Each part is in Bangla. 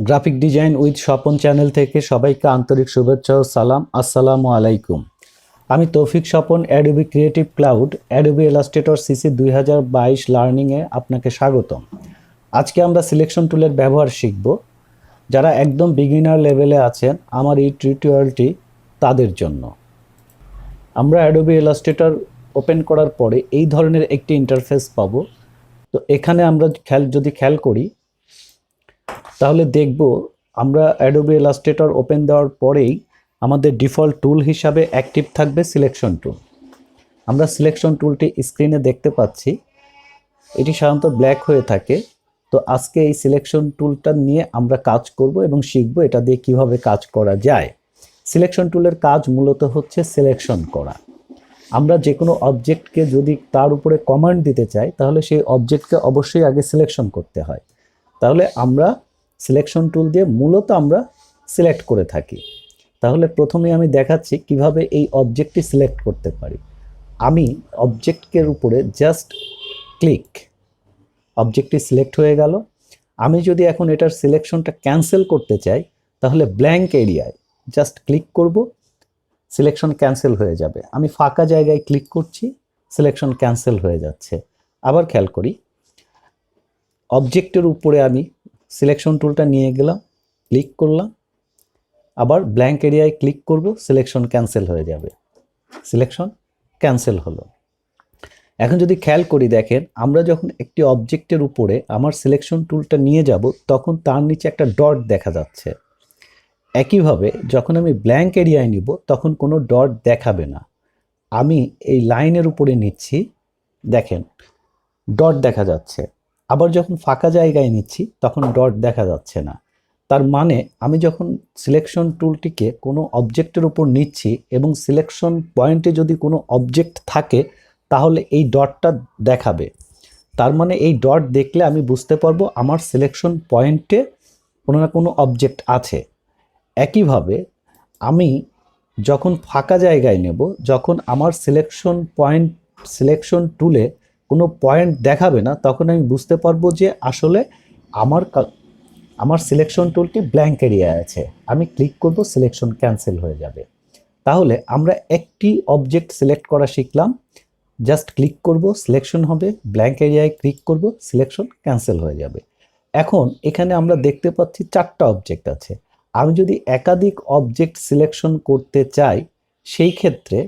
Graphic design with Swapan channel থেকে সবাইকে আন্তরিক শুভেচ্ছা ও সালাম। আসসালামু আলাইকুম। আমি তৌফিক Swapan, Adobe creative cloud, Adobe Illustrator CC 2022 লার্নিংয়ে আপনাকে স্বাগতম। আজকে আমরা সিলেকশন টুলের ব্যবহার শিখব। যারা একদম বিগিনার লেভেলে আছেন, আমার এই টিউটোরিয়ালটি তাদের জন্য। আমরা অ্যাডোবি ইলাস্ট্রেটর ওপেন করার পরে এই ধরনের একটি ইন্টারফেস পাবো। তো এখানে আমরা যদি খেয়াল করি তাহলে দেখব আমরা অ্যাডোবি ইলাস্ট্রেটর ওপেন দেওয়ার পরেই আমাদের ডিফল্ট টুল হিসাবে অ্যাক্টিভ থাকবে সিলেকশন টুল। আমরা সিলেকশন টুলটি স্ক্রিনে দেখতে পাচ্ছি, এটি সাধারণত ব্ল্যাক হয়ে থাকে। তো আজকে এই সিলেকশন টুলটা নিয়ে আমরা কাজ করব এবং শিখব এটা দিয়ে কিভাবে কাজ করা যায়। সিলেকশন টুলের কাজ মূলত হচ্ছে সিলেকশন করা। আমরা যে কোনো অবজেক্টকে যদি তার উপরে কমান্ড দিতে চাই তাহলে সেই অবজেক্টকে অবশ্যই আগে সিলেকশন করতে হয়। তাহলে আমরা সিলেকশন টুল দিয়ে মূলত আমরা সিলেক্ট করে থাকি। তাহলে প্রথমে আমি দেখাচ্ছি কিভাবে এই অবজেক্টটি সিলেক্ট করতে পারি। আমি অবজেক্টের উপরে জাস্ট ক্লিক, অবজেক্টটি সিলেক্ট হয়ে গেল। আমি যদি এখন এটার সিলেকশনটা ক্যান্সেল করতে চাই তাহলে ব্ল্যাঙ্ক এরিয়ায় জাস্ট ক্লিক করব, সিলেকশন ক্যান্সেল হয়ে যাবে। আমি ফাঁকা জায়গায় ক্লিক করছি, সিলেকশন ক্যান্সেল হয়ে যাচ্ছে। আবার খেয়াল করি, অবজেক্টের উপরে আমি সিলেকশন টুলটা নিয়ে গেলাম, ক্লিক করলাম, আবার ব্ল্যাঙ্ক এরিয়ায় ক্লিক করব, সিলেকশন ক্যান্সেল হয়ে যাবে। সিলেকশন ক্যান্সেল হলো। এখন যদি খেয়াল করি, দেখেন আমরা যখন একটি অবজেক্টের উপরে আমার সিলেকশন টুলটা নিয়ে যাব তখন তার নিচে একটা ডট দেখা যাচ্ছে। একইভাবে যখন আমি ব্ল্যাঙ্ক এরিয়ায় নিব তখন কোনো ডট দেখাবে না। আমি এই লাইনের উপরে নিচ্ছি, দেখেন ডট দেখা যাচ্ছে। আবার যখন ফাঁকা জায়গায় নিচ্ছি তখন ডট দেখা যাচ্ছে না। তার মানে আমি যখন সিলেকশন টুলটিকে কোনো অবজেক্টের উপর নিচ্ছি এবং সিলেকশন পয়েন্টে যদি কোনো অবজেক্ট থাকে তাহলে এই ডটটা দেখাবে। তার মানে এই ডট দেখলে আমি বুঝতে পারবো আমার সিলেকশন পয়েন্টে কোনো না কোনো অবজেক্ট আছে। একইভাবে আমি যখন ফাঁকা জায়গায় নেব, যখন আমার সিলেকশন টুলে কোনো পয়েন্ট দেখাবে না তখন আমি বুঝতে পারবো যে আসলে আমার সিলেকশন টুলটি ব্ল্যাঙ্ক এরিয়ায় আছে। আমি ক্লিক করব, সিলেকশন ক্যান্সেল হয়ে যাবে। তাহলে আমরা একটি অবজেক্ট সিলেক্ট করা শিখলাম। জাস্ট ক্লিক করব, সিলেকশন হবে, ব্ল্যাঙ্ক এরিয়ায় ক্লিক করব, সিলেকশন ক্যান্সেল হয়ে যাবে। এখন এখানে আমরা দেখতে পাচ্ছি 4টা অবজেক্ট আছে। আমি যদি একাধিক অবজেক্ট সিলেকশন করতে চাই সেই ক্ষেত্রে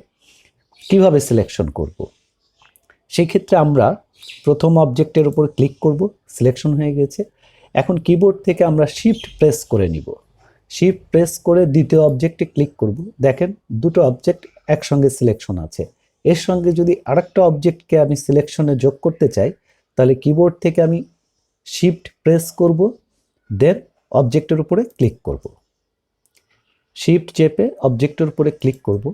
কিভাবে সিলেকশন করব? সেই ক্ষেত্রে আমরা প্রথম অবজেক্টের উপর ক্লিক করব, সিলেকশন হয়ে গেছে। এখন কিবোর্ড থেকে আমরা শিফট প্রেস করে নিব। শিফট প্রেস করে দ্বিতীয় অবজেক্টে ক্লিক করব। দেখেন দুটো অবজেক্ট একসঙ্গে সিলেকশন আছে। এর সঙ্গে যদি আরেকটা অবজেক্টকে আমি সিলেকশনে যোগ করতে চাই তাহলে কিবোর্ড থেকে আমি শিফট প্রেস করব, দেন অবজেক্টের উপরে ক্লিক করব। শিফট চেপে অবজেক্টের উপরে ক্লিক করব।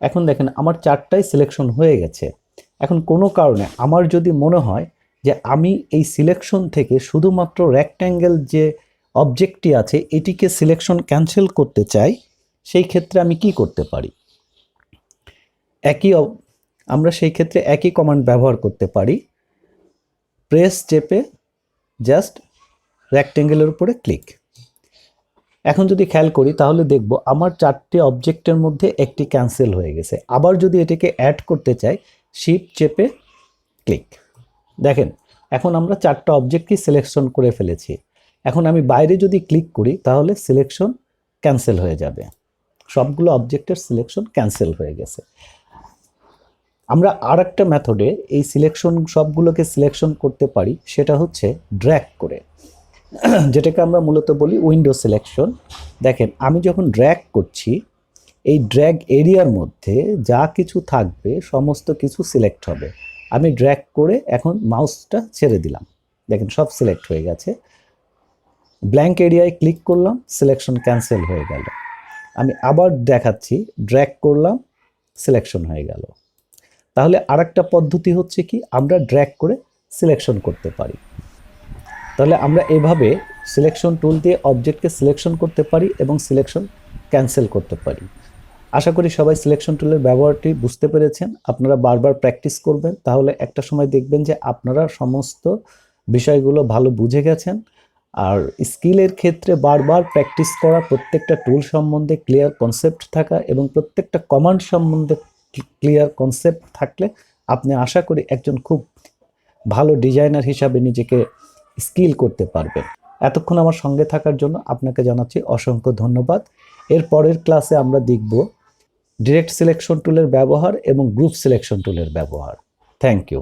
এখন দেখেন আমার 4টাই সিলেকশন হয়ে গেছে। এখন কোনো কারণে আমার যদি মনে হয় যে আমি এই সিলেকশন থেকে শুধুমাত্র রেক্ট্যাঙ্গেল যে অবজেক্টটি আছে এটিকে সিলেকশন ক্যান্সেল করতে চাই, সেই ক্ষেত্রে আমি কি করতে পারি? আমরা সেই ক্ষেত্রে একই কমান্ড ব্যবহার করতে পারি। প্রেস চেপে জাস্ট রেক্ট্যাঙ্গেলের উপরে ক্লিক। এখন যদি খেয়াল করি তাহলে দেখব আমার 4টি অবজেক্টের মধ্যে একটি ক্যান্সেল হয়ে গেছে। আবার যদি এটাকে অ্যাড করতে চাই, শিফট চেপে ক্লিক। দেখেন এখন আমরা 4টা অবজেক্টই সিলেকশন করে ফেলেছি। এখন আমি বাইরে যদি ক্লিক করি তাহলে সিলেকশন ক্যান্সেল হয়ে যাবে। সবগুলো অবজেক্টের সিলেকশন ক্যান্সেল হয়ে গেছে। আমরা আর একটা মেথডে এই সবগুলোকে সিলেকশন করতে পারি, সেটা হচ্ছে ড্র্যাগ করে, যেটাকে আমরা মূলত বলি উইন্ডো সিলেকশন। দেখেন আমি যখন ড্র্যাগ করছি এই ড্র্যাগ এরিয়ার মধ্যে যা কিছু থাকবে সমস্ত কিছু সিলেক্ট হবে। আমি ড্র্যাগ করে এখন মাউসটা ছেড়ে দিলাম, দেখেন সব সিলেক্ট হয়ে গেছে। ব্ল্যাঙ্ক এরিয়ায় ক্লিক করলাম, সিলেকশন ক্যান্সেল হয়ে গেল। আমি আবার দেখাচ্ছি, ড্র্যাগ করলাম, সিলেকশন হয়ে গেল। তাহলে আরেকটা পদ্ধতি হচ্ছে কি, আমরা ড্র্যাগ করে সিলেকশন করতে পারি। তাহলে আমরা এভাবে সিলেকশন টুল দিয়ে অবজেক্টকে সিলেকশন করতে পারি এবং সিলেকশন ক্যান্সেল করতে পারি। আশা করি সবাই সিলেকশন টুলের ব্যবহারটি বুঝতে পেরেছেন। আপনারা বারবার প্র্যাকটিস করবেন, তাহলে একটা সময় দেখবেন যে আপনারা সমস্ত বিষয়গুলো ভালো বুঝে গেছেন। আর স্কিলের ক্ষেত্রে বারবার প্র্যাকটিস করা, প্রত্যেকটা টুল সম্বন্ধে ক্লিয়ার কনসেপ্ট থাকা এবং প্রত্যেকটা কমান্ড সম্বন্ধে ক্লিয়ার কনসেপ্ট থাকলে আপনি আশা করি একজন খুব ভালো ডিজাইনার হিসাবে নিজেকে স্কিল করতে পারবেন। এতক্ষণ আমার সঙ্গে থাকার জন্য আপনাকে জানাচ্ছি অসংখ্য ধন্যবাদ। এর পরের ক্লাসে আমরা দেখব ডিরেক্ট সিলেকশন টুলের ব্যবহার এবং গ্রুপ সিলেকশন টুলের ব্যবহার। Thank you.